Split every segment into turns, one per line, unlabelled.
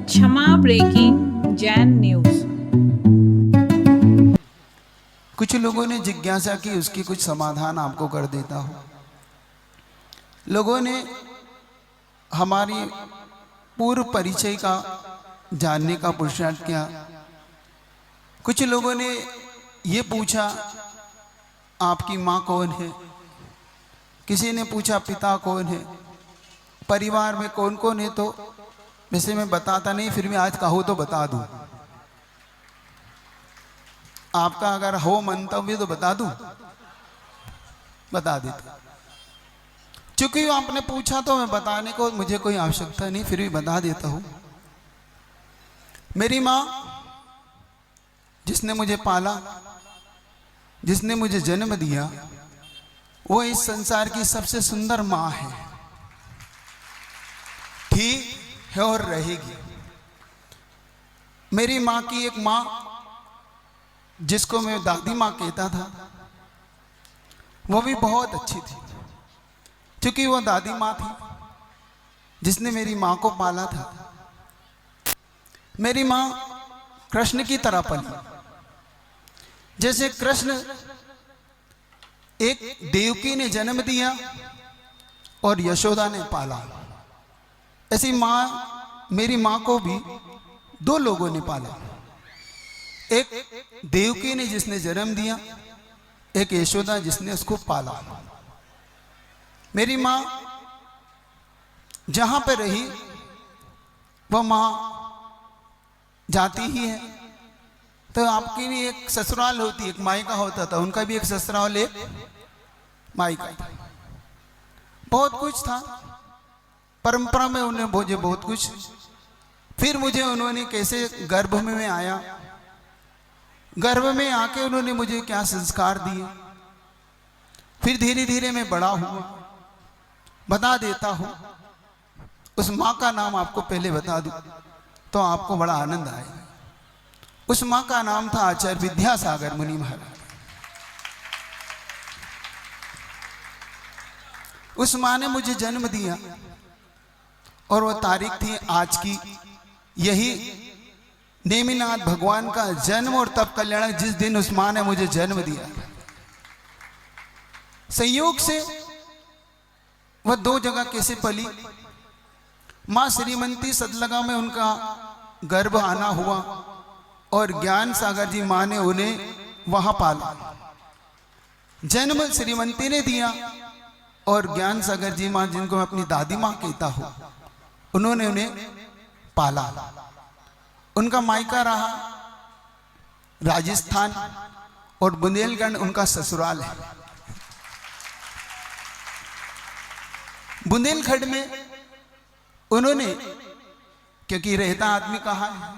क्षमा breaking Jain news.
कुछ लोगों ने जिज्ञासा की, उसकी कुछ समाधान आपको कर देता हूं। लोगों ने हमारी पूर्व परिचय का जानने का पुरुषार्थ किया। कुछ लोगों ने ये पूछा आपकी माँ कौन है, किसी ने पूछा पिता कौन है, परिवार में कौन कौन है। तो वैसे मैं बताता नहीं, फिर भी आज कहूँ तो बता दूं। आपका अगर हो मंतव्य तो बता दूं, बता देता। चूंकि आपने पूछा तो मैं बताने को मुझे कोई आवश्यकता नहीं, फिर भी बता देता हूं। मेरी माँ, जिसने मुझे पाला, जिसने मुझे जन्म दिया, वो इस संसार की सबसे सुंदर माँ है, थी, है और रहेगी। मेरी माँ की एक माँ जिसको मैं दादी माँ कहता था, वो भी बहुत अच्छी थी। क्योंकि वो दादी माँ थी जिसने मेरी माँ को पाला था। मेरी माँ कृष्ण की तरह पली। जैसे कृष्ण एक देवकी ने जन्म दिया और यशोदा ने पाला, ऐसी माँ, मेरी माँ को भी दो लोगों ने पाला। एक देवकी ने जिसने जन्म दिया, एक यशोदा जिसने उसको पाला। मेरी माँ जहां पे रही वह माँ जाती ही है। तो आपकी भी एक ससुराल होती, एक मायका होता था, उनका भी एक ससुराल, एक मायका था। बहुत कुछ था परंपरा में, उन्हें मुझे बहुत कुछ। फिर मुझे उन्होंने कैसे गर्भ में मैं आया, गर्भ में आके उन्होंने मुझे क्या संस्कार दिए, फिर धीरे धीरे मैं बड़ा हुआ। बता देता हूं, उस माँ का नाम आपको पहले बता दूं तो आपको बड़ा आनंद आएगा। उस माँ का नाम था आचार्य विद्यासागर मुनि महाराज। उस माँ ने मुझे जन्म दिया और वह तारीख थी आज की, यही नेमिनाथ भगवान का जन्म और तप कल्याण, जिस दिन उस माँ ने मुझे जन्म दिया। संयोग से वह दो जगह कैसे पली। माँ श्रीमंती सतलगा में उनका गर्भ आना हुआ और ज्ञान सागर जी माँ ने उन्हें वहां पाला। जन्म श्रीमंती ने दिया और ज्ञान सागर जी माँ, जिनको मैं अपनी दादी माँ कहता हूं, उन्होंने उन्हें पाला। उनका मायका रहा राजस्थान और बुंदेलखंड उनका ससुराल है। बुंदेलखंड में उन्होंने, क्योंकि रहता आदमी कहाँ है,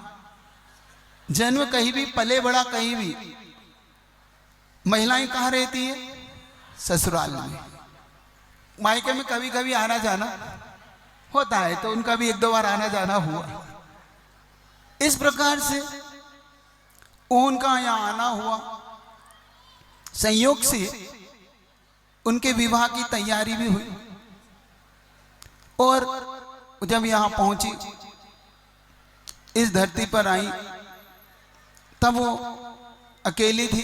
जन्म कहीं भी, पले बड़ा कहीं भी, महिलाएं कहाँ रहती है, ससुराल में। मायके में कभी कभी आना जाना होता है, तो उनका भी एक दो बार आना जाना हुआ। इस प्रकार से उनका यहाँ आना हुआ। संयोग से उनके विवाह की तैयारी भी हुई और जब यहाँ पहुंची, इस धरती पर आई, तब वो अकेली थी।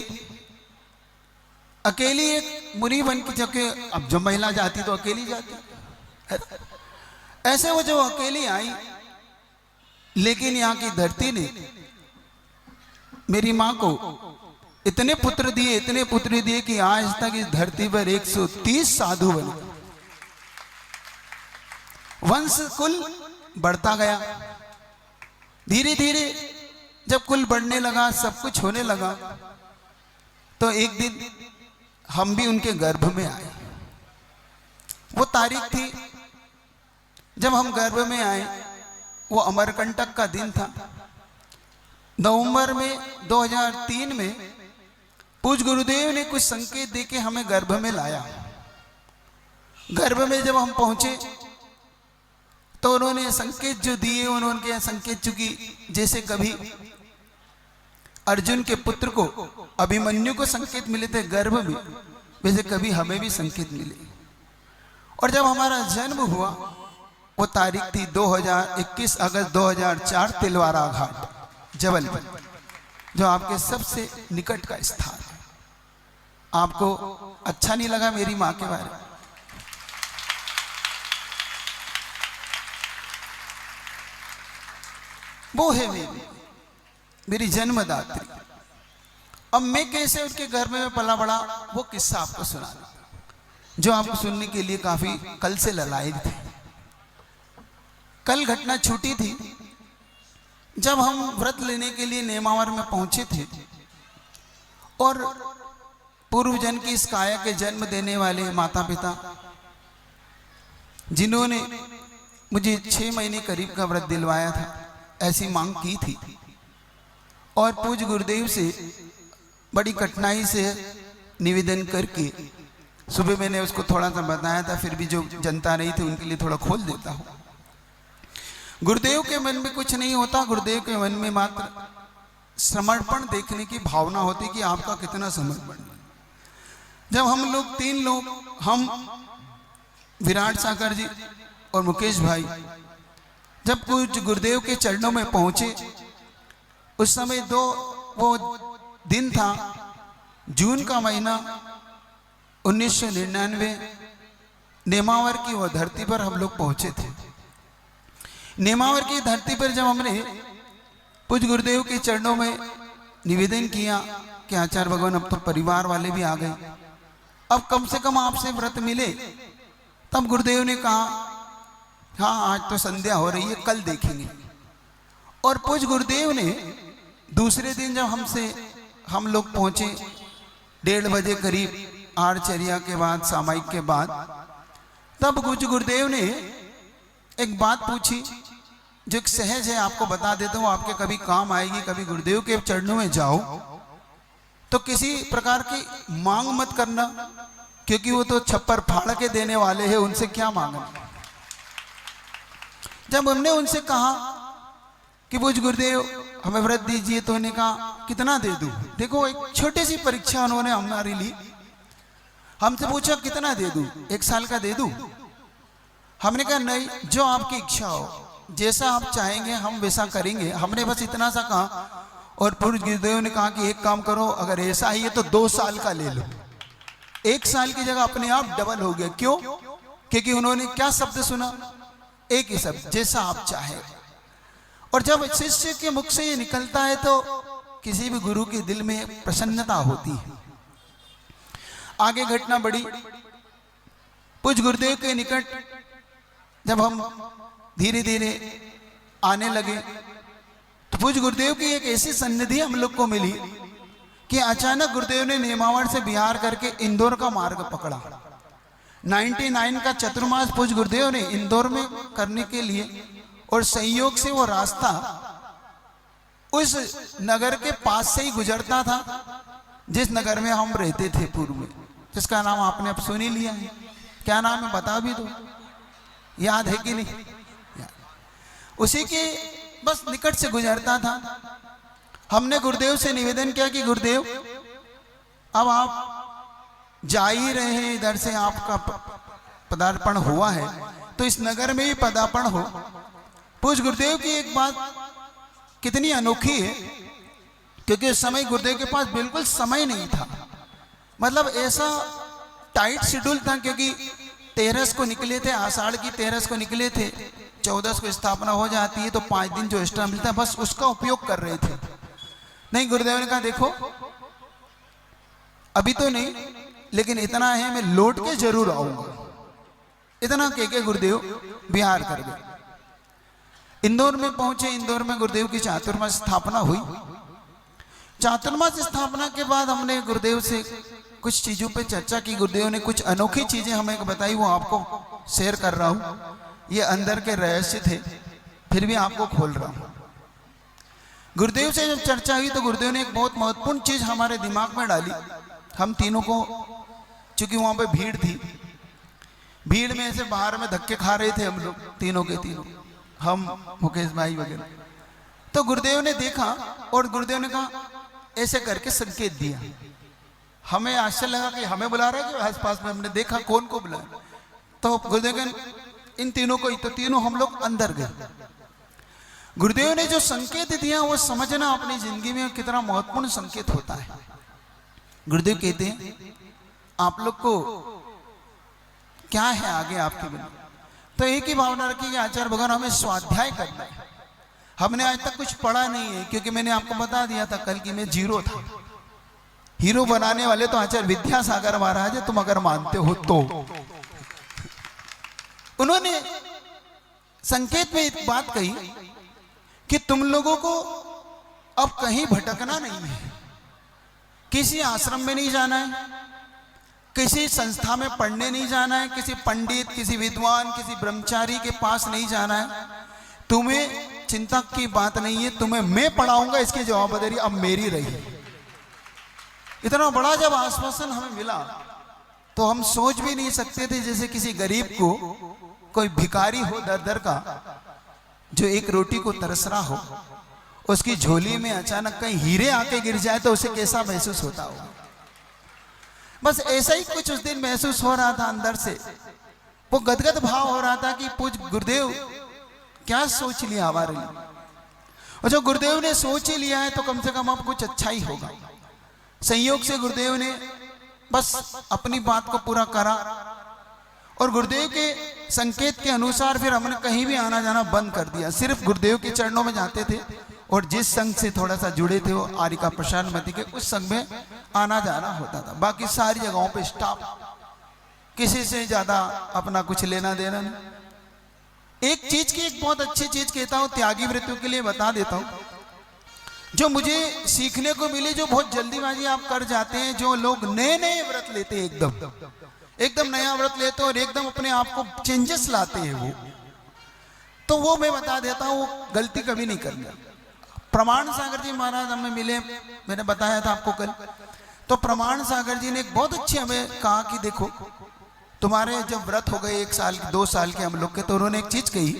अकेली एक मुनि बन की, जबकि अब जो महिला जाती तो अकेली जाती, ऐसे वो जो अकेली आई, लेकिन यहाँ की धरती ने मेरी माँ को इतने पुत्र दिए, इतने पुत्र दिए कि आज तक इस धरती पर 130 साधु बने। वंश कुल बढ़ता गया। धीरे धीरे जब कुल बढ़ने लगा, सब कुछ होने लगा, तो एक दिन हम भी उनके गर्भ में आए। वो तारीख थी जब हम गर्भ में आए, वो अमरकंटक का दिन था। नवंबर में 2003 में पूज्य गुरुदेव ने कुछ संकेत देके हमें गर्भ में लाया। गर्भ में जब हम पहुंचे तो उन्होंने संकेत जो दिए, उन्होंने संकेत, चूंकि जैसे कभी अर्जुन के पुत्र को, अभिमन्यु को संकेत मिले थे गर्भ में, वैसे कभी हमें भी संकेत मिले। और जब हमारा जन्म हुआ वो तारीख थी 21 अगस्त 2004, तिलवारा घाट जबलपुर, जो आपके सबसे निकट का स्थान है। आपको अच्छा नहीं लगा मेरी माँ के बारे में? वो है मेरी जन्मदात्री। अब मैं कैसे उनके घर में पला बड़ा, वो किस्सा आपको सुना जो आपको सुनने के लिए काफी कल से ललायक थे। कल घटना छूटी थी जब हम व्रत लेने के लिए नेमावर में पहुंचे थे और पूर्व जन्म की इस काया के जन्म देने वाले माता पिता, जिन्होंने मुझे 6 महीने करीब का व्रत दिलवाया था, ऐसी मांग की थी और पूज्य गुरुदेव से बड़ी कठिनाई से निवेदन करके, सुबह मैंने उसको थोड़ा सा बताया था, फिर भी जो जनता नहीं थी उनके लिए थोड़ा खोल देता हूँ। गुरुदेव के मन में कुछ नहीं होता, गुरुदेव के मन में मात्र समर्पण देखने की भावना होती कि आपका कितना समर्पण। जब हम लोग 3 लोग, हम विराट सागर जी और मुकेश भाई, जब कुछ गुरुदेव के चरणों में पहुंचे, उस समय वो दिन था जून का महीना 1999, नेमावर की वो धरती पर हम लोग पहुंचे थे। नेमावर की धरती पर जब हमने पूज्य गुरुदेव के चरणों में निवेदन किया कि आचार्य भगवान अब तो परिवार वाले भी आ गए, अब कम से कम आपसे व्रत मिले, तब गुरुदेव ने कहा हाँ आज तो संध्या हो रही है, कल देखेंगे। और पूज्य गुरुदेव ने दूसरे दिन जब हम लोग पहुंचे 1:30 बजे करीब, आरचर्या के बाद, सामायिक के बाद, तब पूज्य गुरुदेव ने एक बात पूछी जो एक सहज है, आपको बता देता हूँ, आपके कभी काम आएगी। कभी गुरुदेव के चरणों में जाओ तो किसी प्रकार की मांग मत करना, क्योंकि वो तो छप्पर फाड़ के देने वाले हैं, उनसे क्या मांगना। जब हमने उनसे कहा कि पूज्य गुरुदेव हमें व्रत दीजिए, तो उन्होंने कहा कितना दे दूं। देखो एक छोटी सी परीक्षा उन्होंने हमारे लिए, हमसे पूछा कितना दे दूं, 1 साल का दे दूं। हमने कहा नहीं, जो आपकी इच्छा हो, जैसा आप चाहेंगे हम वैसा करेंगे। हमने बस इतना सा कहा और पूज्य गुरुदेव ने कहा कि एक काम करो, अगर ऐसा ही है तो 2 साल का ले लो। 1 साल की जगह अपने आप डबल हो गया। क्यों? क्योंकि उन्होंने क्या शब्द सुना? एक ही शब्द, जैसा आप चाहे। और जब शिष्य के मुख से ये निकलता है तो किसी भी गुरु के दिल में प्रसन्नता होती है। आगे घटना बढ़ी। पूज्य गुरुदेव के निकट जब हम धीरे धीरे आने लगे तो पूज्य गुरुदेव की एक ऐसी सन्निधि हम लोग को मिली कि अचानक गुरुदेव ने नेमावर से बिहार करके इंदौर का मार्ग पकड़ा। 99 का चतुर्मास पूज्य गुरुदेव ने इंदौर में करने के लिए, और संयोग से वो रास्ता उस नगर के पास से ही गुजरता था जिस नगर में हम रहते थे पूर्व में, जिसका नाम आपने अब सुन ही लिया है। क्या नाम है बता भी दो, याद है कि नहीं? उसी के बस निकट से गुजरता था। हमने गुरुदेव से निवेदन किया कि गुरुदेव अब आप जा ही रहे हैं, इधर से आपका पदार्पण हुआ है तो इस नगर में ही पदार्पण हो। पूज्य गुरुदेव की एक बात कितनी अनोखी है, क्योंकि उस समय गुरुदेव के पास बिल्कुल समय नहीं था। मतलब ऐसा टाइट शेड्यूल था, क्योंकि 13 को निकले थे, आषाढ़ की 13 को निकले थे, 14 को स्थापना हो जाती है, तो 5 दिन जो एक्स्ट्रा मिलता है बस उसका उपयोग कर रहे थे। नहीं, गुरुदेव ने कहा देखो अभी तो नहीं, लेकिन इतना है मैं लौट के जरूर आऊंगा। इतना कह के गुरुदेव बिहार कर गए। इंदौर में पहुंचे। इंदौर में गुरुदेव की चातुर्मास स्थापना हुई। चातुर्मास स्थापना के बाद हमने गुरुदेव से कुछ चीजों पे चर्चा की। गुरुदेव ने कुछ अनोखी चीजें हमें बताई, वो आपको शेयर कर रहा हूं। ये अंदर के रहस्य थे, फिर भी आपको खोल रहा हूं। गुरुदेव से जब चर्चा हुई तो गुरुदेव ने एक बहुत महत्वपूर्ण चीज हमारे दिमाग में डाली। हम तीनों को, चूंकि वहां पे भीड़ थी, भीड़ में ऐसे बाहर में धक्के खा रहे थे हम लोग, तीनों के तीनों, हम मुकेश भाई वगैरह। तो गुरुदेव ने देखा और गुरुदेव ने कहा ऐसे करके संकेत दिया। हमें आश्चर्य लगा कि हमें बुला रहा है कि आस पास में। हमने देखा कौन को बुला, तो गुरुदेव ने इन तीनों को ही, तो तीनों हम लोग अंदर गए। गुरुदेव ने जो संकेत दिया वो समझना अपनी जिंदगी में कितना महत्वपूर्ण संकेत होता है। गुरुदेव कहते हैं आप लोग को क्या है आगे आपके बिना, तो एक ही भावना रखी कि आचार्य भगवान हमें स्वाध्याय करना है। हमने आज तक कुछ पढ़ा नहीं है, क्योंकि मैंने आपको बता दिया था कल की मैं जीरो था। हीरो बनाने वाले तो आचार्य विद्यासागर महाराज है, तुम अगर मानते हो तो। उन्होंने संकेत में एक बात कही कि तुम लोगों को अब कहीं भटकना नहीं है, किसी आश्रम में नहीं जाना है, किसी संस्था में पढ़ने नहीं जाना है, किसी पंडित, किसी विद्वान, किसी ब्रह्मचारी के पास नहीं जाना है। तुम्हें चिंता की बात नहीं है, तुम्हें मैं पढ़ाऊंगा, इसकी जवाबदारी अब मेरी रही। इतना बड़ा जब आश्वासन हमें मिला तो हम सोच भी नहीं सकते थे जैसे किसी गरीब को, कोई भिखारी हो दर दर का, जो एक रोटी को तरस रहा हो, उसकी झोली में अचानक कहीं हीरे आके गिर जाए तो उसे कैसा महसूस होता हो। बस ऐसा ही कुछ उस दिन महसूस हो रहा था अंदर से। वो गदगद भाव हो रहा था कि पूज गुरुदेव क्या सोच लिया हमारे लिए, और जो गुरुदेव ने सोच ही लिया है तो कम से कम अब कुछ अच्छा ही होगा। संयोग से गुरुदेव ने बस अपनी बात को पूरा करा, और गुरुदेव के संकेत के अनुसार फिर हमने कहीं भी आना जाना बंद कर दिया। सिर्फ गुरुदेव के चरणों में जाते थे, और जिस संघ से थोड़ा सा जुड़े थे वो आरिका प्रशांत के, उस संघ में आना जाना होता था। बाकी सारी जगहों पे स्टाफ, किसी से ज्यादा अपना कुछ लेना देना नहीं। एक चीज की एक बहुत अच्छी चीज कहता हूं, त्यागी वृत्तियों के लिए बता देता हूं, जो मुझे सीखने को मिली। जो बहुत जल्दीबाजी आप कर जाते हैं, जो लोग नए नए व्रत लेते हैं, एकदम नया व्रत लेते हैं और एकदम अपने आप को चेंजेस लाते हैं, वो तो मैं बता देता हूं, वो गलती कभी नहीं करना। प्रमाण सागर जी महाराज हमें मिले, मैंने बताया था आपको कल। तो प्रमाण सागर जी ने एक बहुत अच्छी हमें कहा कि देखो तुम्हारे जब व्रत हो गए 1 साल के 2 साल के हम लोग के, तो उन्होंने एक चीज कही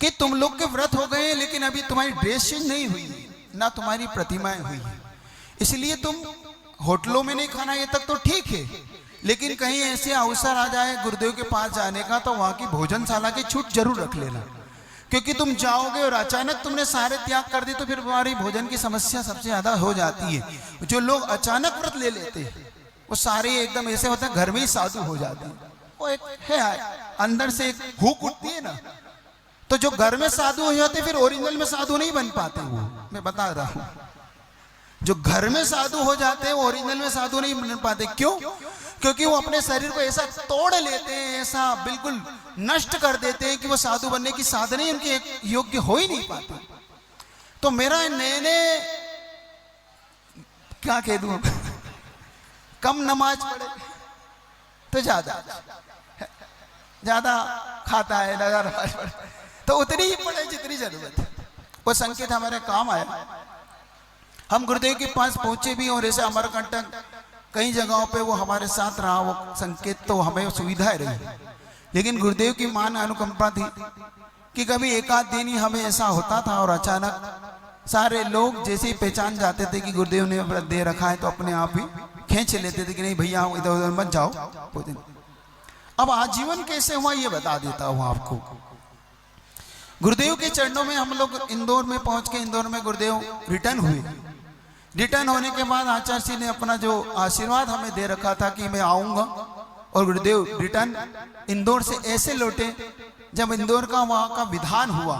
कि तुम लोग के व्रत हो गए लेकिन अभी तुम्हारी ड्रेस चेंज नहीं हुई, ना तुम्हारी प्रतिमाएं हुई, इसलिए तुम होटलों में नहीं खाना, ये तक तो ठीक है, लेकिन कहीं ऐसे अवसर आ जाए गुरुदेव के पास जाने का तो वहां की भोजनशाला की छूट जरूर रख लेना, क्योंकि तुम जाओगे और अचानक तुमने सारे त्याग कर दी तो फिर तुम्हारी भोजन की समस्या सबसे ज्यादा हो जाती है। जो लोग अचानक व्रत ले लेते हैं वो सारे एकदम ऐसे होते हैं, घर में ही साधु हो जाते हैं। वो एक है अंदर से एक हुक उठती है ना, तो जो घर में साधु हो जाते फिर ओरिजिनल में साधु नहीं बन पाते। वो मैं बता रहा हूं, जो घर में साधु हो जाते हैं वो ओरिजिनल में साधु नहीं बन पाते। क्यों? क्योंकि वो अपने शरीर को ऐसा तोड़ लेते हैं, ऐसा बिल्कुल नष्ट कर देते हैं कि वो साधु बनने की साधना ही उनके योग्य हो ही नहीं पाते। तो मेरा नए क्या कह दूं, कम नमाज पढ़े तो ज्यादा खाता है, ज्यादा नमाज पढ़े तो उतनी ही पढ़े जितनी जरूरत है। वो संकेत हमारे काम आया। हम गुरुदेव के पास पहुंचे भी और ऐसे अमरकंटक कई जगहों पे वो हमारे साथ रहा, वो संकेत तो हमें सुविधाएं रही, लेकिन गुरुदेव की मान अनुकंपा थी कि कभी एक आध दिन ही हमें ऐसा होता था और अचानक सारे लोग जैसे ही पहचान जाते थे कि गुरुदेव ने व्रत दे रखा है तो अपने आप ही खींच लेते थे कि नहीं भैया इधर उधर मत जाओ। अब आजीवन कैसे हुआ ये बता देता हूँ आपको। गुरुदेव के चरणों में हम लोग इंदौर में पहुंच के, इंदौर में गुरुदेव रिटर्न हुए। रिटर्न होने के बाद आचार्य जी ने अपना जो आशीर्वाद हमें दे रखा था कि मैं आऊंगा, और गुरुदेव रिटर्न इंदौर से ऐसे लौटे जब इंदौर का वहां का विधान हुआ,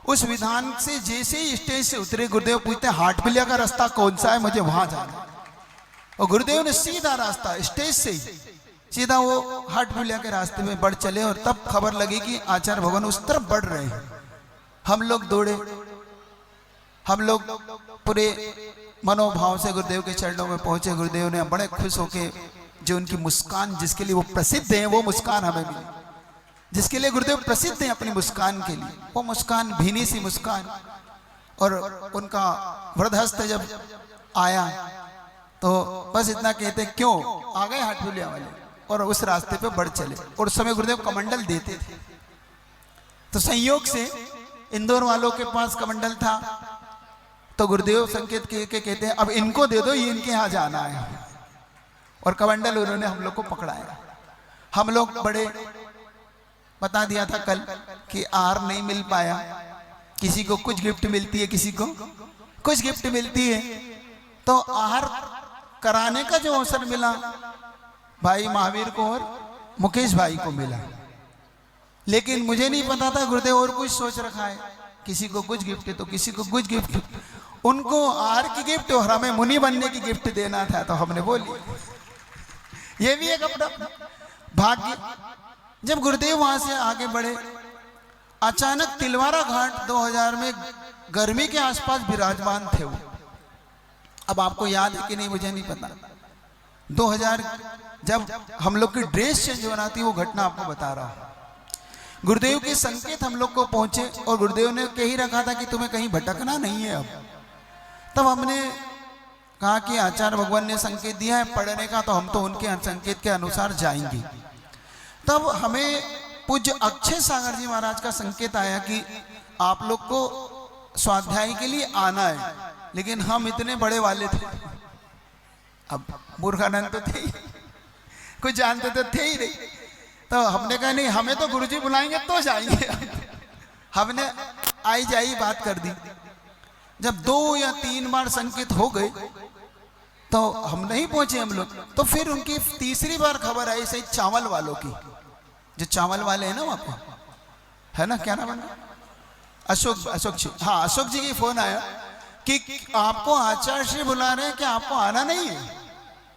उस विधान से जैसे ही स्टेज से उतरे गुरुदेव पूछते हाटपिलिया का रास्ता कौन सा है, मुझे वहां जाना। और गुरुदेव ने सीधा रास्ता स्टेज से ही सीधा वो हाटपिलिया के रास्ते में बढ़ चले, और तब खबर लगी कि आचार्य भगवान उस तरफ बढ़ रहे हैं। हम लोग दौड़े, हम लोग पूरे मनोभाव से गुरुदेव के चरणों में पहुंचे। गुरुदेव ने बड़े खुश होके जो उनकी मुस्कान जिसके लिए वो प्रसिद्ध हैं, वो मुस्कान हमें मिली, जिसके लिए गुरुदेव प्रसिद्ध हैं अपनी मुस्कान के लिए, वो मुस्कान भीनी सी मुस्कान। और उनका वृद्धहस्त जब आया तो बस इतना कहते क्यों आ गए हाटपिलिया वाले, और उस रास्ते पे बढ़ चले। और उस समय गुरुदेव कमंडल देते थे, तो संयोग से इंदौर वालों के पास कमंडल था, तो गुरुदेव संकेत के कहते हैं अब इनको दे दो, ये इनके यहाँ जाना है। और कमंडल उन्होंने हम लोग को पकड़ाया। हम लोग बड़े बता दिया था कल कि आहार नहीं मिल पाया, किसी को कुछ गिफ्ट मिलती है, किसी को कुछ गिफ्ट मिलती है। तो आहार कराने का जो अवसर मिला भाई महावीर को और मुकेश भाई को मिला, लेकिन मुझे नहीं पता था गुरुदेव और कुछ सोच रखा है, किसी को कुछ गिफ्ट तो किसी को कुछ गिफ्ट, उनको आहार की गिफ्ट और हमें मुनि बनने की गिफ्ट देना था। तो हमने बोली ये भी एक अपना भाग्य। जब गुरुदेव वहां से आगे बढ़े, अचानक तिलवारा घाट 2000 में गर्मी के आसपास विराजमान थे वो। अब आपको याद है कि नहीं मुझे नहीं पता। 2000 जब हम लोग की ड्रेस चेंज होना थी, वो घटना आपको बता रहा हूं। गुरुदेव के संकेत हम लोग को पहुंचे और गुरुदेव ने कह ही रखा था कि तुम्हें कहीं भटकना नहीं है। अब तब हमने कहा कि आचार्य भगवान ने संकेत दिया है पढ़ने का, तो हम तो उनके संकेत के अनुसार जाएंगे। तब हमें पूज्य अक्षय सागर जी महाराज का संकेत आया कि आप लोग को स्वाध्याय के लिए आना है, लेकिन हम इतने बड़े वाले थे, अब मूर्खानंद तो थे ही, कुछ जानते तो थे ही नहीं। तो हमने कहा नहीं, हमें तो गुरुजी बुलाएंगे तो जाएंगे। हमने आई जाई बात कर दी। जब 2 या 3 बार संकेत हो गए तो हम नहीं पहुंचे हम लोग। तो फिर उनकी तीसरी बार खबर आई सही चावल वालों की, जो चावल वाले हैं ना वहां पे, है ना, क्या नाम है, अशोक जी, हाँ अशोक जी की फोन आया कि आपको आचार्य श्री बुला रहे हैं कि आपको आना नहीं है।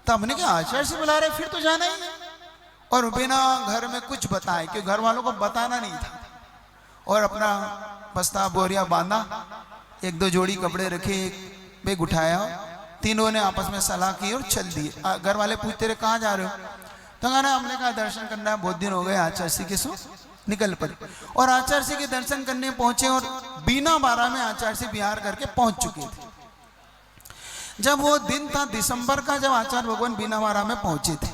तो हमने कहा आचार्य श्री बुला रहे फिर तो जाना ही है, और बिना घर में कुछ बताए, क्योंकि घर वालों को बताना नहीं था, और अपना बस्ता बोरिया बांधा, 1-2 जोड़ी कपड़े रखे, एक बैग उठाया, तीनों ने आपस में सलाह की और चल दिए। घर वाले पूछते रहे कहाँ जा रहे हो, तो कहना हमने कहा दर्शन करना है, बहुत दिन हो गए आचार्य श्री के, सो निकल पड़े। और आचार्य श्री के दर्शन करने पहुंचे और बीना बारा में आचार्य श्री बिहार करके पहुंच चुके थे। जब वो दिन था दिसंबर का, जब आचार्य भगवान बीना बारा में पहुंचे थे,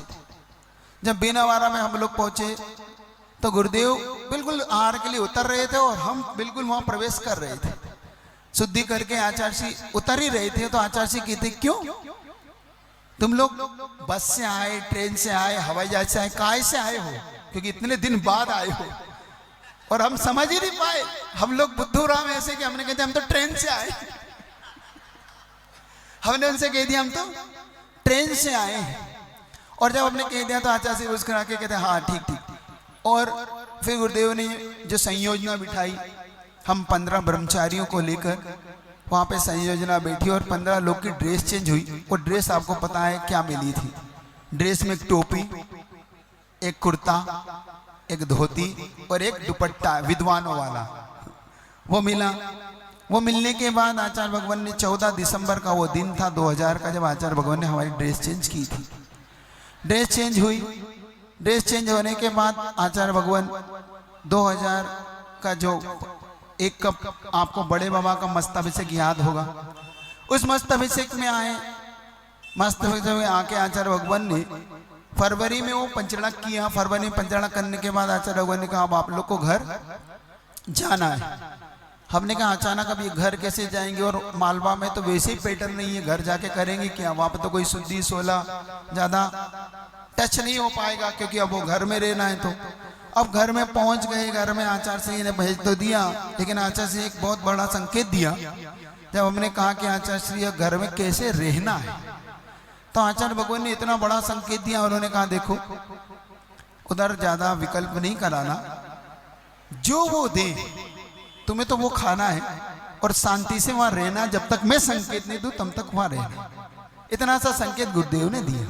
जब बीना बारा में हम लोग पहुंचे तो गुरुदेव बिल्कुल आहार के लिए उतर रहे थे और हम बिल्कुल वहां प्रवेश कर रहे थे। शुद्धि करके आचार्य श्री उतर ही रहे थे, तो आचार्य श्री कहते क्यों तुम लोग बस से आए, ट्रेन से आए, हवाई जहाज से आए, काय से आए हो, क्योंकि इतने दिन बाद आए हो। और हम समझ ही नहीं पाए, हम लोग बुद्धू राम ऐसे कि हमने कहते हम तो ट्रेन से आए। हमने उनसे कह दिया हम तो ट्रेन से आए हैं। और जब हमने कह दिया तो आचार्य से उसको आके कहते हाँ ठीक ठीक। और फिर गुरुदेव ने जो संयोजना बिठाई, हम 15 ब्रह्मचारियों को लेकर वहाँ पे संयोजना बैठी और 15 लोग की ड्रेस चेंज हुई। और ड्रेस आपको पता है क्या मिली थी, ड्रेस में एक टोपी, एक कुर्ता, एक धोती और एक दुपट्टा विद्वानों वाला, वो मिला। वो मिलने के बाद आचार्य भगवान ने 14 दिसंबर का वो दिन था 2000 का, जब आचार्य भगवान ने हमारी ड्रेस चेंज की थी। ड्रेस चेंज हुई, ड्रेस चेंज होने के बाद आचार्य भगवान 2000 का जो एक कप आपको बड़े बाबा का मस्तअभिषेक याद होगा, उस मस्तअभिषेक में आए। मस्तअभिषेक में आके आचार्य भगवान ने फरवरी में वो पंचरणक किया। फरवरी में पंचरणक करने के बाद आचार्य भगवान ने कहा अब आप लोग को घर जाना है। हमने कहा अचानक अब ये घर कैसे जाएंगे, और मालवा में तो वैसे ही पैटर्न नहीं है, घर जाके करेंगे क्या, वहां पर तो कोई शुद्धि सोला ज्यादा टच नहीं हो पाएगा, क्योंकि अब वो घर में रहना है। तो अब घर में पहुंच गए, घर में आचार्य सिंह ने भेज तो दिया, लेकिन आचार्य सिंह एक बहुत बड़ा संकेत दिया। जब हमने कहा कि आचार्य श्री घर में कैसे रहना है, तो आचार्य भगवान ने इतना बड़ा संकेत दिया। उन्होंने कहा देखो उधर ज्यादा विकल्प नहीं कराना, जो वो दे तुम्हें तो वो खाना है और शांति से वहां रहना, जब तक मैं संकेत नहीं दूं तब तक वहां रहना। इतना सा संकेत गुरुदेव ने दिया।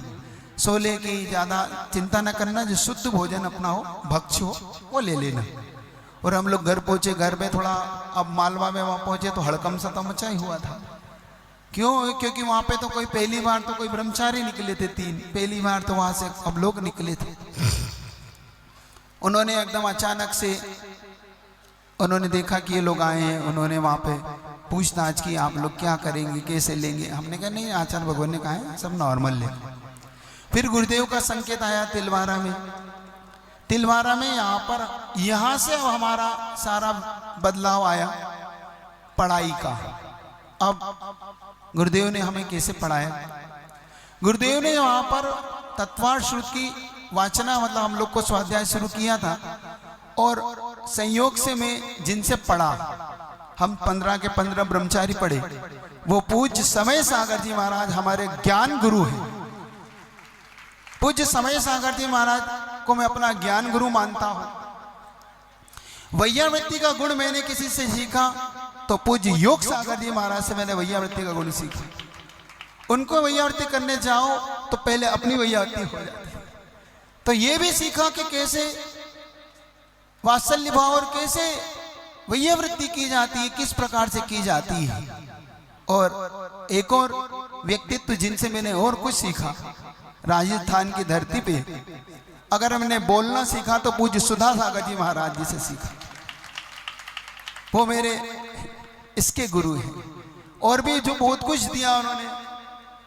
सोले की ज्यादा चिंता न करना, जो शुद्ध भोजन अपना हो, भक्ष हो, वो ले लेना। और हम लोग घर पहुंचे, घर में थोड़ा अब मालवा में वहां पहुंचे तो हड़कम सा तो मचा ही हुआ था। क्यों, क्योंकि वहां पे तो कोई पहली बार तो कोई ब्रह्मचारी निकले थे, 3 पहली बार तो वहां से अब लोग निकले थे। उन्होंने एकदम अचानक से उन्होंने देखा कि ये लोग आए हैं, उन्होंने वहां पे पूछताछ की आप लोग क्या करेंगे, कैसे लेंगे। हमने कहा नहीं, आचार्य भगवान ने कहा है सब नॉर्मल ले। फिर गुरुदेव का संकेत आया तिलवारा में। तिलवारा में यहाँ से अब हमारा सारा बदलाव आया पढ़ाई का। अब गुरुदेव ने हमें कैसे पढ़ाया, गुरुदेव ने वहां पर तत्वार्थ श्रुति की वाचना, मतलब हम लोग को स्वाध्याय शुरू किया था। और संयोग से मैं जिनसे पढ़ा, हम 15 के 15 ब्रह्मचारी पढ़े, वो पूज्य समय सागर जी महाराज हमारे ज्ञान गुरु हैं। पूज्य समय सागर जी महाराज को मैं अपना ज्ञान गुरु मानता हूं। वैयावृत्ति का गुण मैंने किसी से सीखा तो पूज्य योग सागर जी महाराज से मैंने वैयावृत्ति का गुण सीखा। उनको वैयावृत्ति करने जाओ तो पहले अपनी वैयावृत्ति हो जाती है। तो ये भी सीखा कि कैसे वात्सल्य भाव और कैसे वैयावृत्ति की जाती है, किस प्रकार से की जाती है। और एक और व्यक्तित्व जिनसे मैंने और कुछ सीखा, राजस्थान की धरती पे अगर हमने बोलना सीखा तो पूज्य सुधा सागर जी महाराज जी से सीखा। वो मेरे इसके गुरु हैं। और भी जो बहुत कुछ दिया उन्होंने,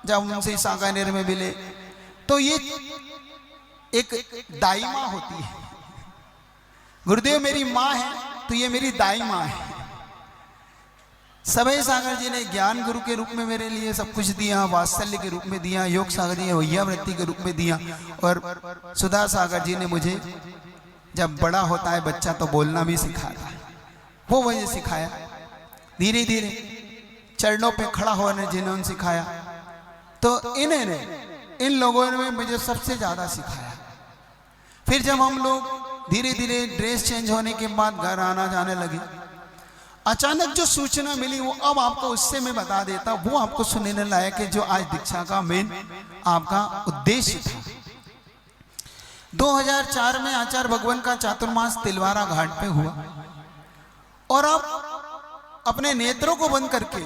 जब उनसे सांगानेर में मिले तो ये एक दाई माँ होती है। गुरुदेव मेरी माँ है तो ये मेरी दाई माँ है। समय सागर जी ने ज्ञान गुरु के रूप में मेरे लिए सब कुछ दिया, वात्सल्य के रूप में दिया, योग सागर जी ने वैयावृत्ति के रूप में दिया, और सुधा सागर जी ने मुझे जब बड़ा होता है बच्चा तो बोलना भी सिखाता है, वो मुझे सिखाया। धीरे धीरे चरणों पे खड़ा होने जिन्होंने सिखाया, तो इन लोगों ने मुझे सबसे ज्यादा सिखाया। फिर जब हम लोग धीरे धीरे ड्रेस चेंज होने के बाद घर आना जाने लगे, अचानक जो सूचना मिली वो अब आपको उससे मैं बता देता, वो आपको सुनने लायक है, जो आज दीक्षा का मेन आपका उद्देश्य था। 2004 में आचार्य भगवान का चातुर्मास तिलवारा घाट पे हुआ, और अब अपने नेत्रों को बंद करके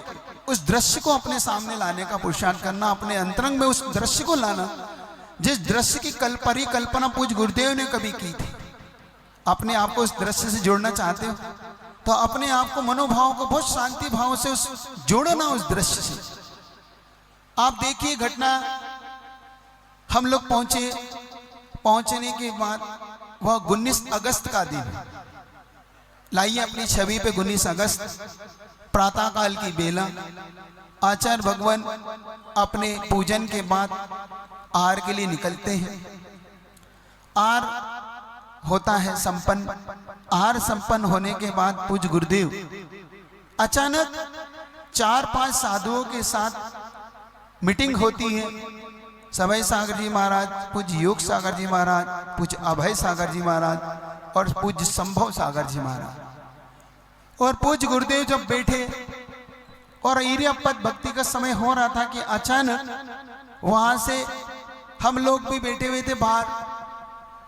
उस दृश्य को अपने सामने लाने का पुरुषार्थ करना, अपने अंतरंग में उस दृश्य को लाना, जिस दृश्य की परिकल्पना पूज्य गुरुदेव ने कभी की थी। अपने आप को उस दृश्य से जोड़ना चाहते हो तो अपने आप को, मनोभाव को बहुत शांति भाव से जोड़ो ना उस दृश्य से। आप देखिए घटना, हम लोग पहुंचने के बाद वह 19 अगस्त का दिन, लाइए अपनी छवि पे 19 अगस्त प्रातः काल की बेला, आचार्य भगवान अपने पूजन के बाद आहार के लिए निकलते हैं। आहार होता है संपन्न। आहार संपन्न होने के बाद पूज्य गुरुदेव अचानक 4-5 साधुओं के साथ मीटिंग होती है। समय सागर जी महाराज, पूज्य योग सागर जी महाराज, पूज्य अभय सागर जी महाराज और पूज्य संभव सागर जी महाराज। और पूज्य गुरुदेव जब बैठे और इरियापद भक्ति का समय हो रहा था कि अचानक वहां से हम लोग भी बैठे हुए थे बाहर,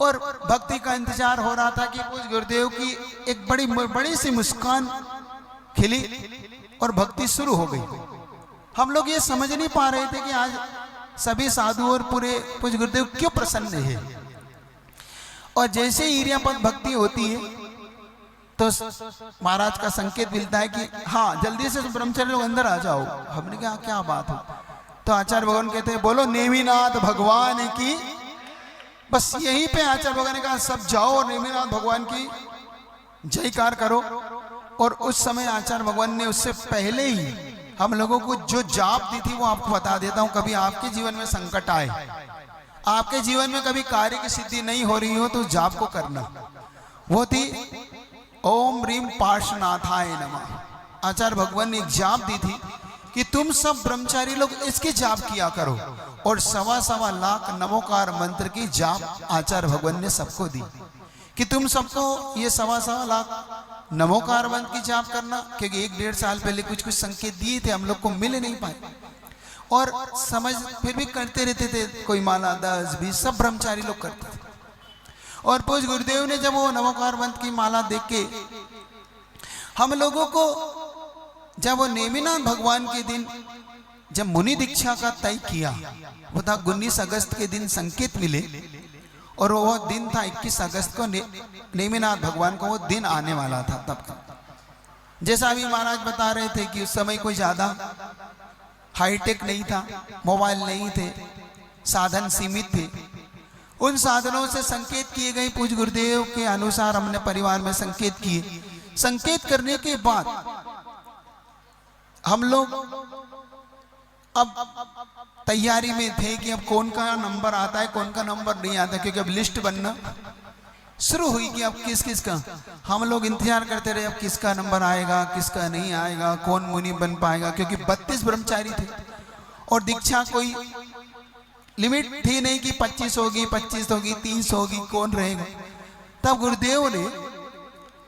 और भक्ति का इंतजार हो रहा था कि पूज्य गुरुदेव की एक बड़ी सी मुस्कान खिली और भक्ति शुरू हो गई। हम लोग ये समझ नहीं पा रहे थे कि आज सभी साधु और पूरे पूज्य गुरुदेव क्यों प्रसन्न है। और जैसे ही इरियापद भक्ति होती है तो महाराज का संकेत मिलता है कि हाँ जल्दी से ब्रह्मचारी लोग अंदर आ जाओ। हमने कहा क्या बात हो, तो आचार्य भगवान कहते हैं बोलो नेमिनाथ भगवान की। बस यहीं पे आचार्य भगवान ने कहा सब जाओ और नेमिनाथ भगवान की जयकार करो। और उस समय आचार्य भगवान ने उससे पहले ही हम लोगों को जो जाप दी थी वो आपको बता देता हूं। कभी आपके जीवन में संकट आए, आपके जीवन में कभी कार्य की सिद्धि नहीं हो रही हो तो जाप को करना। वो थी ओम रीम पार्श्वनाथाय नमः। आचार्य भगवान ने एक जाप दी थी कि तुम सब ब्रह्मचारी लोग इसकी जाप किया करो, और 1.25 लाख नमोकार मंत्र की जाप आचार्य भगवान ने सबको दी कि तुम सबको ये 1.25 लाख नमोकार मंत्र की जाप करना। क्योंकि 1-1.5 साल पहले कुछ संकेत दिए थे, हम लोग को मिल नहीं पाए, और समझ फिर भी करते रहते थे। कोई माला 10-20 सब ब्रह्मचारी लोग करते थे। और पूज्य गुरुदेव ने जब वो नमोकार मंत्र की माला देख के हम लोगों को, जब वो नेमिनाथ भगवान के दिन जब मुनि दीक्षा का तय किया, वो था 19 अगस्त के दिन संकेत मिले, और वो दिन था 21 अगस्त को नेमिनाथ भगवान को वो दिन आने वाला था। तब का जैसा अभी महाराज बता रहे थे कि उस समय कोई ज्यादा हाईटेक नहीं था, मोबाइल नहीं थे, साधन सीमित थे। उन साधनों से संकेत किए गए पूज्य गुरुदेव के अनुसार हमने परिवार में संकेत किए। संकेत करने के बाद हम लोग अब तैयारी में थे कि अब कौन का नंबर आता है कौन का नंबर नहीं आता, क्योंकि अब लिस्ट बनना शुरू हुई कि अब किस किस का, हम लोग इंतजार करते रहे अब किसका नंबर आएगा किसका नहीं आएगा, कौन मुनि बन पाएगा, क्योंकि 32 ब्रह्मचारी थे और दीक्षा कोई लिमिट थी नहीं कि 25 होगी 25 होगी 30 होगी, कौन रहेगा। तब गुरुदेव ने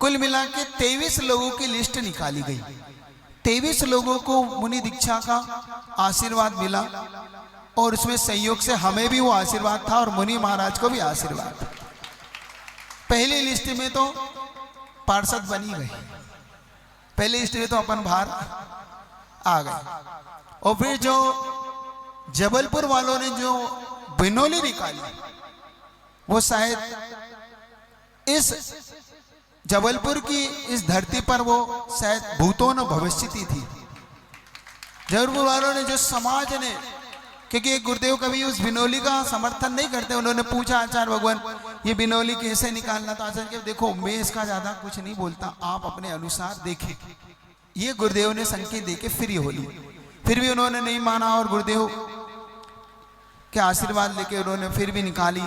कुल मिला के 23 लोगों की लिस्ट निकाली गई। 23 लोगों को मुनि दीक्षा का आशीर्वाद मिला और उसमें संयोग से हमें भी वो आशीर्वाद था और मुनि महाराज को भी आशीर्वाद था। पहली लिस्ट में तो पार्षद बनी गई, पहली लिस्ट में तो अपन बाहर आ गए। और फिर जो जबलपुर वालों ने जो बिनोली निकाली, वो शायद इस जबलपुर की इस धरती पर वो शायद भूतों न भविष्यति थी। जबलपुर वालों ने जो समाज ने, क्योंकि गुरुदेव कभी उस बिनोली का समर्थन नहीं करते, उन्होंने पूछा आचार्य भगवान ये बिनोली कैसे निकालना था। आचार्य के देखो मैं इसका ज्यादा कुछ नहीं बोलता, आप अपने अनुसार देखें। ये गुरुदेव ने संकेत देके फिर ये होली, फिर भी उन्होंने नहीं माना और गुरुदेव के आशीर्वाद लेके उन्होंने फिर भी निकाली।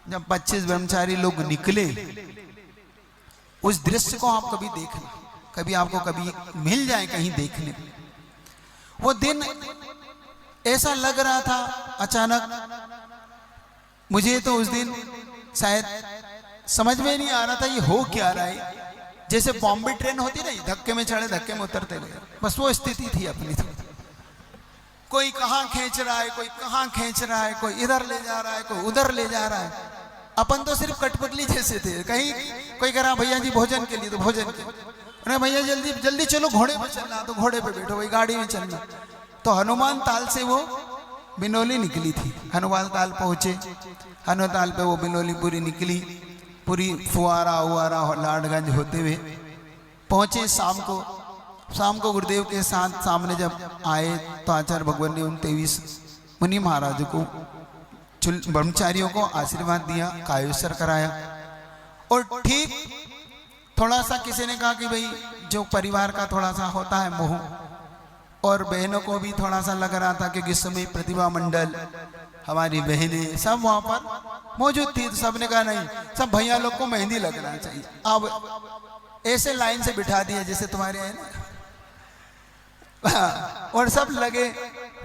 जब 25 ब्रह्मचारी लोग निकले, उस दृश्य को आप कभी देखना, कभी आपको कभी मिल जाए कहीं देखने। वो दिन ऐसा लग रहा था अचानक, मुझे तो उस दिन शायद समझ में नहीं आ रहा था ये हो क्या रहा है। जैसे बॉम्बे ट्रेन होती नहीं, धक्के में चढ़े धक्के में उतरते गए, बस वो स्थिति थी अपनी। कोई कहाँ खींच रहा है, कोई कहाँ खींच रहा है, कोई इधर ले जा रहा है, कोई उधर ले जा रहा है। अपन तो सिर्फ कठपुतली जैसे थे। कहीं कोई कह रहा भैया जी भोजन के लिए, तो भोजन के, अरे भैया जल्दी जल्दी चलो घोड़े पे चलना, तो घोड़े पे बैठो, वही गाड़ी में चलना। तो हनुमान ताल से वो बिनोली निकली थी। हनुमान ताल पहुंचे, हनुमान ताल पे वो बिनोली पूरी निकली, पूरी फुआरा उआरा लाडगंज होते हुए पहुंचे। शाम को गुरुदेव के साथ सामने जब आए तो आचार्य भगवान ने उन 23 मुनि महाराज को, ब्रह्मचारियों को आशीर्वाद दिया, कायोत्सर कराया। और ठीक थोड़ा सा किसी ने कहा कि भाई जो परिवार का थोड़ा सा होता है मोह, और बहनों को भी थोड़ा सा लग रहा था क्योंकि इस समय प्रतिभा मंडल हमारी बहनें सब वहां पर मौजूद थी। तो सबने कहा नहीं, सब भैया लोग को मेहंदी लगना चाहिए। अब ऐसे लाइन से बिठा दिया जैसे तुम्हारे है ना, और सब लगे,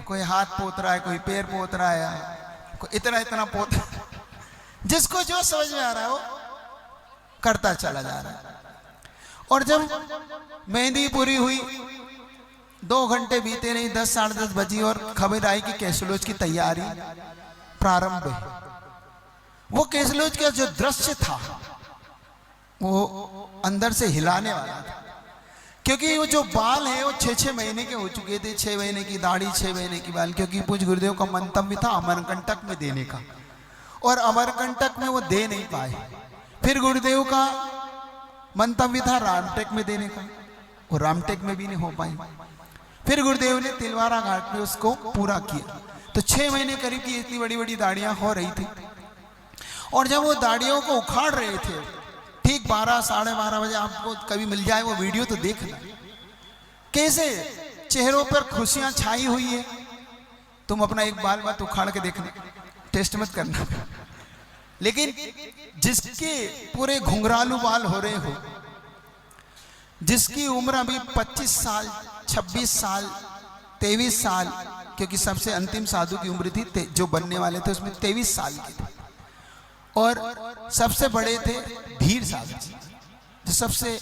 कोई हाथ पोत रहा है, कोई पैर पोत रहा है, कोई इतना इतना पोत, जिसको जो समझ में आ रहा है वो करता चला जा रहा है। और जब मेहंदी पूरी हुई, 2 घंटे बीते नहीं, 10 साढ़े 10 बजी और खबर आई कि कैसलोज की तैयारी प्रारंभ है। वो कैसलोज का जो दृश्य था वो अंदर से हिलाने वाला था, क्योंकि वो जो बाल है वो 6-6 महीने के हो चुके थे। 6 महीने की दाढ़ी, 6 महीने की बाल, क्योंकि पूज्य गुरुदेव का मंतव्य था अमरकंटक में देने का, और अमरकंटक में वो दे नहीं पाए। फिर गुरुदेव का मंतव्य था रामटेक में देने का, और रामटेक में भी नहीं हो पाई। फिर गुरुदेव ने तिलवारा घाट में उसको पूरा किया। तो 6 महीने करीब की इतनी बड़ी बड़ी दाढ़ियां हो रही थी, और जब वो दाढ़ियों को उखाड़ रहे थे, ठीक 12 साढ़े 12 बजे, आपको कभी मिल जाए वो वीडियो तो देखना, कैसे चेहरों पर खुशियां छाई हुई है। तुम अपना एक बाल मत उखाड़ के देखना, टेस्ट मत करना, लेकिन जिसके पूरे घुंघरालू बाल हो रहे हो, जिसकी उम्र अभी 25 साल 26 साल 23 साल, क्योंकि सबसे अंतिम साधु की उम्र थी जो बनने वाले थे उसमें 23 साल के थे, और सबसे बड़े थे धीर साधु जी, जो सबसे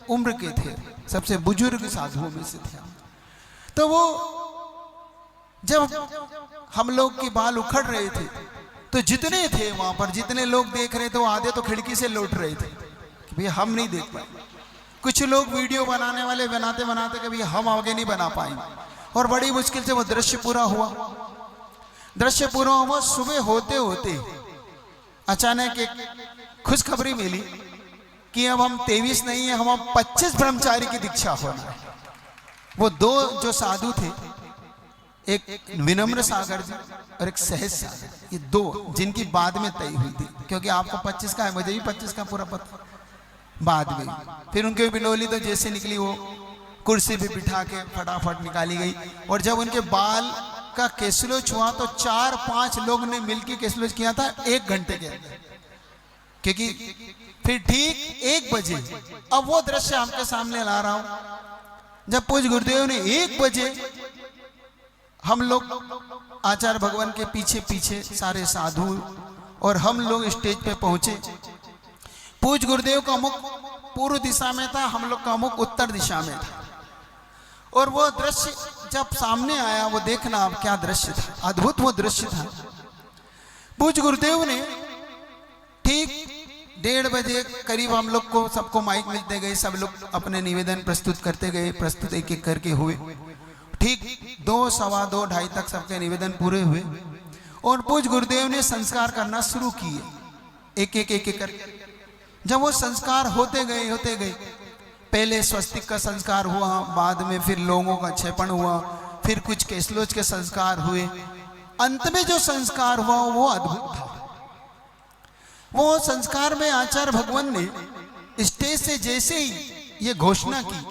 उम्र के थे, सबसे बुजुर्ग साधुओं में से थे। तो वो जब हम लोग के बाल उखड़ रहे थे, तो जितने थे वहां पर, जितने लोग देख रहे थे, वो आधे तो खिड़की से लौट रहे थे कि भैया हम नहीं देख पाए। कुछ लोग वीडियो बनाने वाले बनाते बनाते कभी हम आगे नहीं बना पाएंगे, और बड़ी मुश्किल से वो दृश्य पूरा हुआ। दृश्य पूरा हुआ, सुबह होते होते अचानक एक खुशखबरी मिली कि अब हम 23 नहीं है, हम 25 ब्रह्मचारी की दीक्षा होना है। वो 2 जो साधु थे, एक विनम्र सागर जी और एक सहज सागर, ये 2 जिनकी बाद में तय हुई थी, क्योंकि आपको 25 का है, मुझे भी 25 का पूरा पता बाद में। फिर उनके बिनोली तो जैसे निकली, वो कुर्सी पे बिठा के फटाफट निकाली गई। और जब उनके बाल का केसलोच हुआ तो 4-5 लोग ने मिलकर केसलोच किया था 1 घंटे के अंदर। क्योंकि फिर ठीक 1 बजे, अब वो दृश्य आपके सामने ला रहा हूं, जब पूज्य गुरुदेव ने 1 बजे हम लोग आचार्य भगवान के पीछे पीछे सारे साधु और हम लोग स्टेज पे पहुंचे। पूज्य गुरुदेव का मुख पूर्व दिशा में था, हम लोग का मुख उत्तर दिशा में था, और वो दृश्य जब सामने आया, वो देखना अब क्या दृश्य था, अद्भुत वो दृश्य था। पूज्य गुरुदेव ने ठीक 1:30 बजे करीब हम लोग को सबको माइक मिलते गए, सब लोग अपने निवेदन प्रस्तुत करते गए, प्रस्तुत एक एक करके हुए। ठीक 2, सवा 2, 2:30 तक सबके निवेदन पूरे हुए और पूज्य गुरुदेव ने संस्कार करना शुरू किए, एक एक करके। जब वो संस्कार होते गए, पहले स्वस्तिक का संस्कार हुआ, बाद में फिर लोगों का क्षेपण हुआ, फिर कुछ केसलोच के संस्कार हुए, अंत में जो संस्कार हुआ वो अद्भुत था। वो संस्कार में आचार्य भगवान ने स्टेज से जैसे ही ये घोषणा की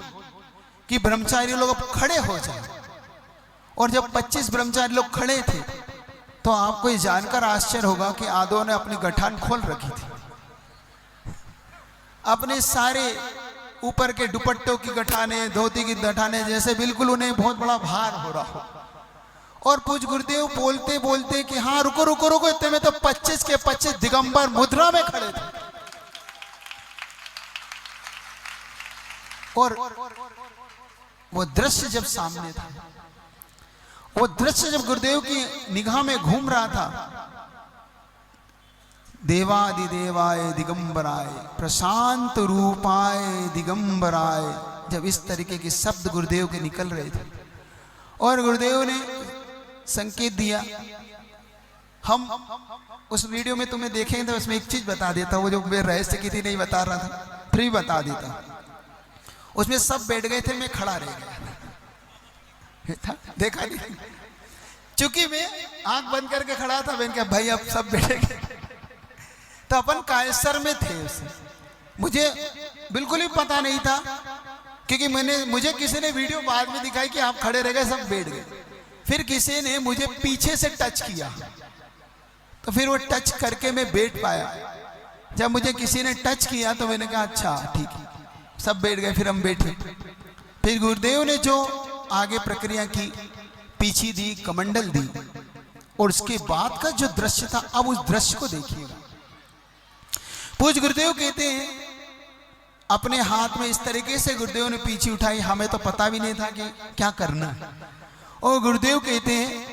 कि ब्रह्मचारी लोग अब खड़े हो जाए, और जब 25 ब्रह्मचारी लोग खड़े थे तो आपको ये जानकर आश्चर्य होगा कि आदो ने अपनी गठान खोल रखी थी, अपने सारे ऊपर के दुपट्टों की गठाने, धोती की गठाने, जैसे बिल्कुल उन्हें बहुत बड़ा भार हो रहा हो। और पूज्य गुरुदेव बोलते बोलते कि हाँ रुको रुको रुको, इतने में तो 25 के 25 दिगंबर मुद्रा में खड़े थे। और वो दृश्य जब सामने था, वो दृश्य जब गुरुदेव की निगाह में घूम रहा था, देवादिदेवाय दिगंबराय प्रशांत रूपाय दिगंबराय, जब इस तरीके के शब्द गुरुदेव के निकल रहे थे और गुरुदेव ने संकेत दिया। हम उस वीडियो में तुम्हें देखेंगे तो उसमें एक चीज बता देता, वो जो मैं रहस्य की थी नहीं बता रहा था, फिर भी बता देता। उसमें सब बैठ गए थे, मैं खड़ा रह गया था, देखा नहीं, चूंकि मैं आंख बंद करके खड़ा था। मैंने कहा भाई अब सब बैठेंगे, तो अपन कायसर में थे। मुझे बिल्कुल ही पता नहीं था, क्योंकि मुझे किसी ने वीडियो बाद में दिखाई कि आप खड़े रह गए, सब बैठ गए। फिर किसी ने मुझे पीछे से टच किया, तो फिर वो टच करके मैं बैठ पाया। जब मुझे किसी ने टच किया तो मैंने कहा अच्छा ठीक है, सब बैठ गए, फिर हम बैठे। फिर गुरुदेव ने जो आगे प्रक्रिया की, पीछी दी, कमंडल दी, और उसके बाद का जो दृश्य था, अब उस दृश्य को देखिएगा। पूज्य गुरुदेव कहते हैं अपने हाथ में इस तरीके से गुरुदेव ने पीछे उठाई, हमें तो पता भी नहीं था कि क्या करना है। और गुरुदेव कहते हैं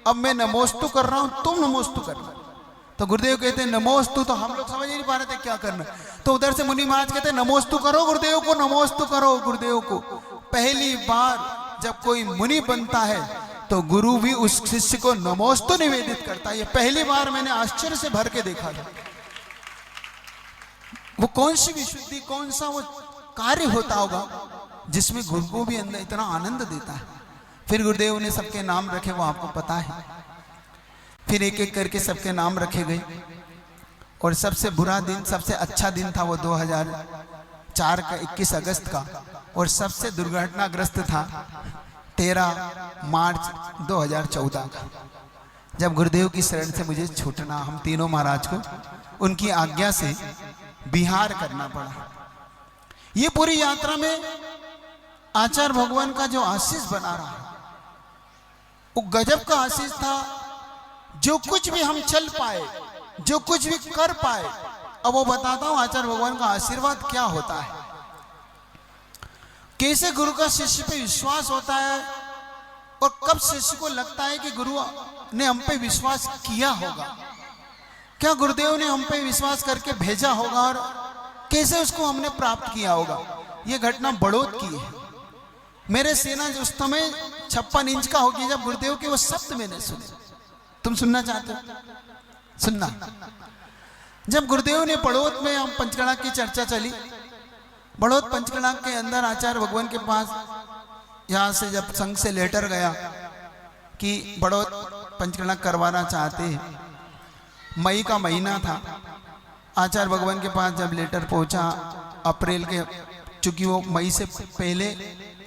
अब मैं नमोस्तु कर रहा हूं, तुम नमोस्तु करना। तो गुरुदेव कहते हैं नमोस्तु, तो हम लोग समझ नहीं पा रहे थे क्या करना। तो उधर से मुनि महाराज कहते हैं नमोस्तु करो गुरुदेव को, नमोस्तु करो गुरुदेव को। पहली बार जब कोई मुनि बनता है तो गुरु भी उस शिष्य को नमोस्तु निवेदित करता है। ये पहली बार मैंने आश्चर्य से भर के देखा था। वो कौन सी विशुद्धि, कौन सा वो कार्य होता होगा जिसमें गुरु को भी अंदर इतना आनंद देता है। फिर गुरुदेव ने सबके नाम रखे, वो आपको पता है। फिर एक एक करके सबके नाम रखे गए, और सबसे बुरा दिन, सबसे अच्छा दिन था वो 2004 का 21 अगस्त का, और सबसे दुर्घटनाग्रस्त था 13 मार्च 2014 का, जब गुरुदेव की शरण से मुझे छूटना, हम तीनों महाराज को उनकी आज्ञा से बिहार करना पड़ा। ये पूरी यात्रा में आचार्य भगवान का जो आशीष बना रहा, वो गजब का आशीष था। जो कुछ भी हम चल पाए, जो कुछ भी कर पाए, अब वो बताता हूं आचार्य भगवान का आशीर्वाद क्या होता है, कैसे गुरु का शिष्य पे विश्वास होता है, और कब शिष्य को लगता है कि गुरु ने हम पे विश्वास किया होगा, क्या गुरुदेव ने हम पे विश्वास करके भेजा होगा, और कैसे उसको हमने प्राप्त किया होगा। यह घटना बड़ौत की है। मेरे सेना उस समय 56 इंच का होगी जब गुरुदेव के वो शब्द मैंने सुने। तुम सुनना चाहते हो? सुनना। जब गुरुदेव ने बड़ौत में, हम पंचगढ़ा की चर्चा चली, बड़ौत पंचगढ़ा के अंदर आचार्य भगवान के पास यहाँ से जब संघ से लेटर गया कि बड़ौत पंचगढ़ा करवाना चाहते हैं, मई का महीना था। आचार्य भगवान के पास जब लेटर पहुंचा अप्रैल के, चूंकि वो मई से पहले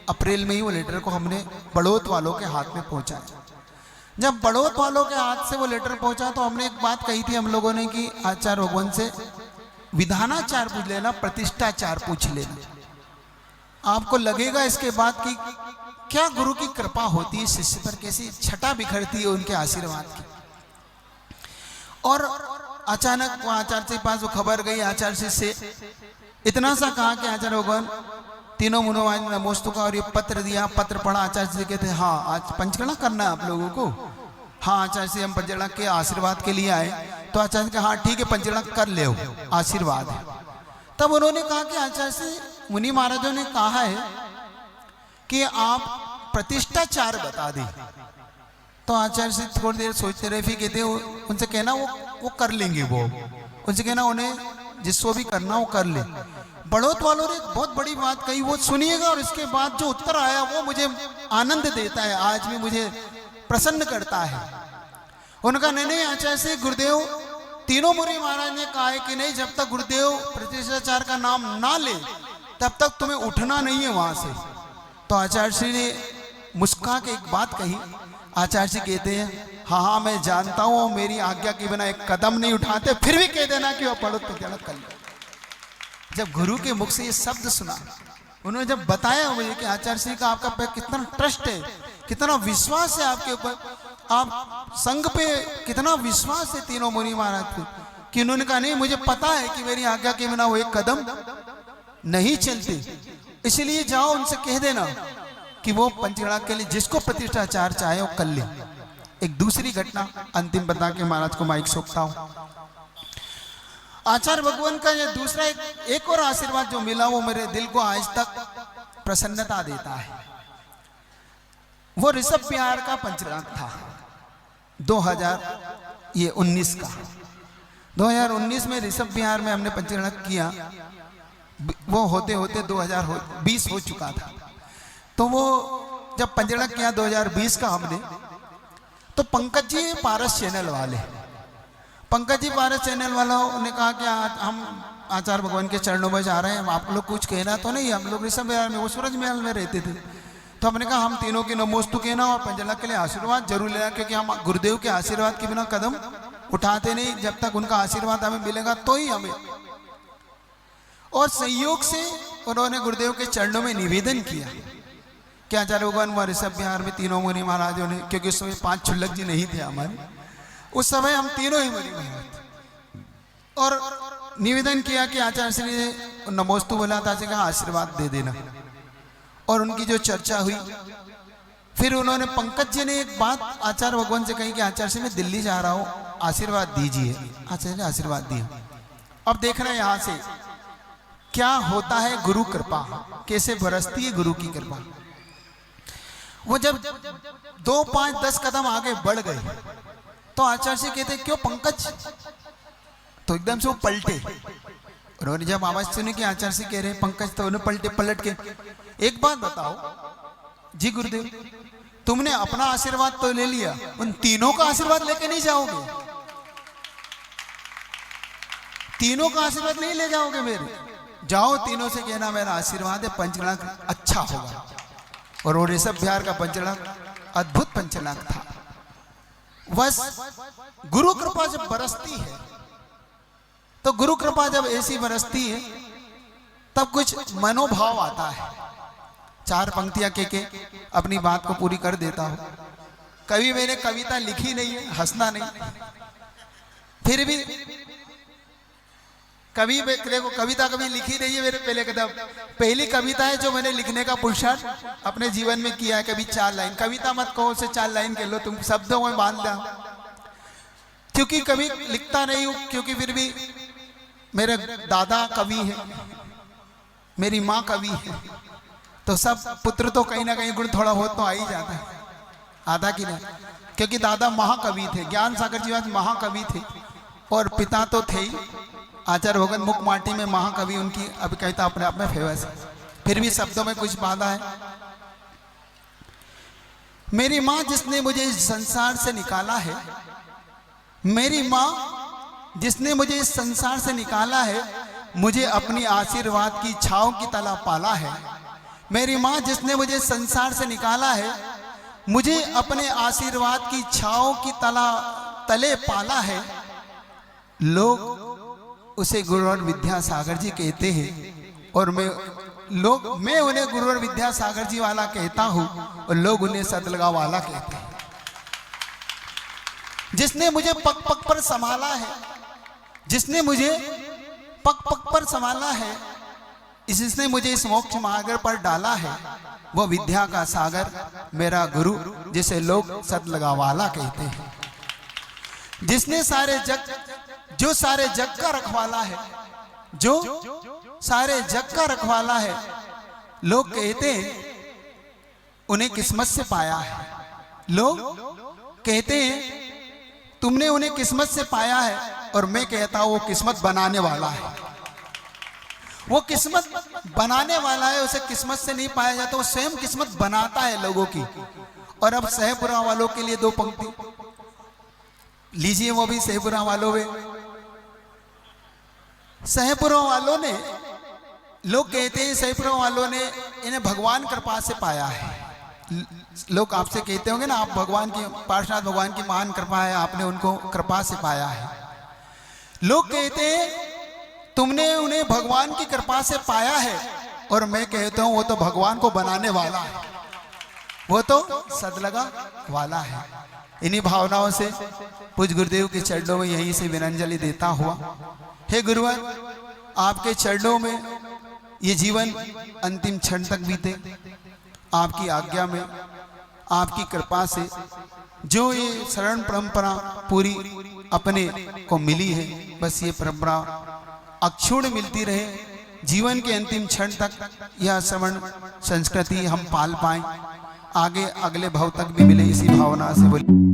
अप्रैल में ही वो लेटर को हमने बड़ौत वालों के हाथ में पहुंचाया। जब बड़ौत वालों के हाथ से वो लेटर पहुंचा तो हमने एक बात कही थी हम लोगों ने कि आचार्य भगवान से विधानाचार पूछ लेना, प्रतिष्ठाचार पूछ लेना। आपको लगेगा इसके बाद कि क्या गुरु की कृपा होती है शिष्य पर, कैसी छटा बिखरती है उनके आशीर्वाद की। और अचानक वो आचार्य के पास वो खबर गई, आचार्य से इतना सा कहा कि आचार्य भगवान तीनों मुनों नमोस्तुका, और ये पत्र दिया, पत्र पढ़ा। आचार्य जी कहते हाँ आज पंचगणना करना है आप लोगों को। हाँ आचार्य से हम पंचगणना के आशीर्वाद के लिए आए। तो आचार्य कहा हाँ ठीक है पंचगणना कर ले, आशीर्वाद है। तब उन्होंने कहा कि आचार्य से मुनि महाराजों ने कहा है कि आप प्रतिष्ठाचार बता दें। तो आचार्य से थोड़ी देर सोचते रहे, फिर कहते उनसे कहना वो कर लेंगे, वो उनसे कहना उन्हें जिसको भी करना वो कर ले। बड़ौत वालों ने बहुत बड़ी बात कही, वो सुनिएगा और इसके बाद जो उत्तर आया वो मुझे आनंद देता है, आज भी मुझे प्रसन्न करता है। उनका नहीं आचार्य से गुरुदेव तीनों मुनि महाराज ने कहा है कि नहीं, जब तक गुरुदेव प्रतिष्ठाचार का नाम ना ले तब तक तुम्हें उठना नहीं है वहां से। तो आचार्य श्री ने मुस्कुरा के एक बात कही। आचार्य जी कहते हैं हाँ हाँ मैं जानता हूँ, मेरी आज्ञा के बिना एक कदम नहीं उठाते, फिर भी कह देना कि वो पढ़ो तो गलत कर लो। जब गुरु के मुख से ये शब्द सुना, उन्होंने जब बताया मुझे कि आचार्य श्री का आपका पे कितना ट्रस्ट है, कितना विश्वास है आपके ऊपर, आप संघ पे कितना विश्वास है तीनों मुनि महाराज पे, कि उन्होंने कहा नहीं मुझे पता है कि मेरी आज्ञा के बिना वो एक कदम नहीं चलते, इसलिए जाओ उनसे कह देना कि वो पंचगणना के लिए जिसको प्रतिष्ठाचार चाहे वो कर ले। एक दूसरी घटना अंतिम बता के महाराज को माइक सौंपता हूं। आचार्य भगवान का ये दूसरा एक और आशीर्वाद जो मिला वो मेरे दिल को आज तक प्रसन्नता देता है। वो ऋषभ बिहार का पंचगणना था 2019 का। 2019 में ऋषभ बिहार में हमने पंचगणना किया, वो होते होते 2020 हो चुका था। तो वो जब पंचगणना किया 2020 का हमने, तो पंकज जी पारस चैनल वाले, पंकज जी पारस चैनल वालों ने कहा कि हम आचार्य भगवान के चरणों में जा रहे हैं, आप लोग कुछ कहना तो नहीं। हम लोग ऋषभ बिहार में, वो सूरज महल में रहते थे, तो हमने कहा हम तीनों के नमोस्तु कहना और पंचगणना के लिए आशीर्वाद जरूर लेना, क्योंकि हम गुरुदेव के आशीर्वाद के बिना कदम उठाते नहीं, जब तक उनका आशीर्वाद हमें मिलेगा तो ही हमें। और संयोग से उन्होंने गुरुदेव के चरणों में निवेदन किया कि आचार्य भगवान वह ऋषभ बिहार में तीनों मुनि महाराजों ने, क्योंकि उस समय 5 छुल्लक जी नहीं थे हमारे, उस समय हम तीनों ही मुनि महाराज थे, और निवेदन किया कि आचार्य श्री ने नमोस्तु बोला था, कहा आशीर्वाद दे देना। और उनकी जो चर्चा हुई, फिर उन्होंने पंकज जी ने एक बात आचार्य भगवान से कही कि आचार्य से मैं दिल्ली जा रहा हूँ, आशीर्वाद दीजिए। आचार्य ने आशीर्वाद दिया। अब देख रहे हैं यहाँ से क्या होता है गुरु कृपा, कैसे बरसती है गुरु की कृपा। वो जब 2, 5, 10 कदम आगे बढ़ गए तो आचार्य से कहते क्यों पंकज, तो एकदम से वो पलटे। उन्होंने जब आवाज सुनी कि आचार्य से कह रहे हैं पंकज, तो उन्हें पलट के एक बात बताओ जी गुरुदेव, तुमने अपना आशीर्वाद तो ले लिया, उन तीनों का आशीर्वाद लेके नहीं जाओगे? तीनों का आशीर्वाद नहीं ले जाओगे मेरे? जाओ तीनों से कहना मेरा आशीर्वाद है, पंचगणना अच्छा होगा। और वो ऋषभ बिहार का पंचगणना अद्भुत पंचगणना था। बस गुरु कृपा जब बरसती है, तो गुरु कृपा जब ऐसी बरसती है तब कुछ मनोभाव आता है। 4 पंक्तियां के अपनी बात को पूरी कर देता हूं। कभी मैंने कविता लिखी नहीं है, हंसना नहीं, फिर भी कविता कभी लिखी नहीं है मेरे पहली कविता है जो मैंने लिखने का पुरुषार्थ अपने जीवन में किया है। कभी 4 लाइन, कविता मत कहो, उसे 4 लाइन कह लो, तुम शब्दों में बांध लो, क्योंकि कभी लिखता नहीं हूं, क्योंकि फिर भी मेरे दादा कवि है, मेरी माँ कवि है, तो सब पुत्र तो कहीं ना कहीं गुण थोड़ा बहुत तो आ ही जाता है, आधा की नहीं, क्योंकि दादा महाकवि थे, ज्ञान सागर जी महाकवि थे, और पिता तो थे ही आचार्य भगवान मुख माटी में महाकवि, उनकी अभी कविता अपने आप में फेमस है, फिर भी शब्दों में कुछ बाधा है। मेरी माँ जिसने मुझे इस संसार से निकाला है, मेरी माँ जिसने मुझे इस संसार से निकाला है, मुझे अपनी आशीर्वाद की छांव की तला पाला है। मेरी माँ जिसने मुझे संसार से निकाला है, मुझे अपने आशीर्वाद की छांव की तले पाला है। लोग उसे गुरुवर विद्यासागर जी कहते हैं और मैं उन्हें गुरुवर विद्यासागर जी वाला कहता हूं और लोग उन्हें सतलगा वाला कहते हैं। जिसने मुझे पग पग पर संभाला है, जिसने मुझे पग पग पर संभाला है, जिसने मुझे इस मोक्ष मार्ग पर डाला है, वो विद्या का सागर मेरा गुरु, जिसे लोग सतलगा वाला कहते हैं। जिसने जो सारे जग का रखवाला है, जो सारे जग का रखवाला है, लोग कहते हैं उन्हें किस्मत से पाया है। लोग कहते हैं तुमने उन्हें किस्मत से पाया है, और मैं कहता हूं वो किस्मत बनाने वाला है। वो किस्मत बनाने वाला है, उसे किस्मत से नहीं पाया जाता, वो स्वयं किस्मत बनाता है लोगों की। और अब सहपुरा वालों के लिए दो पंक्ति लीजिए, वो भी सहपुरा वालों में। सहपुरा वालों ने, लोग कहते हैं सहपुरा वालों ने इन्हें भगवान कृपा से पाया है। लोग आपसे कहते होंगे ना, आप भगवान की, पार्श्वनाथ भगवान की महान कृपा है, आपने उनको कृपा से पाया है। लोग कहते हैं तुमने उन्हें भगवान की कृपा से पाया है, और मैं कहता हूं वो तो भगवान को बनाने वाला है, वो तो सतलगा वाला है। इन्हीं भावनाओं से पूज्य गुरुदेव के चरणों में यहीं से विनंजलि देता हुआ, हे गुरुवर, आपके चरणों में ये जीवन अंतिम क्षण तक बीते, आपकी आज्ञा में, आपकी कृपा से जो ये शरण परंपरा पूरी अपने को मिली है, बस ये परंपरा अक्षुण्ण मिलती रहे, जीवन के अंतिम क्षण तक यह श्रवण संस्कृति हम पाल पाएं, आगे अगले भाव तक भी मिले, इसी भावना से बोलिए।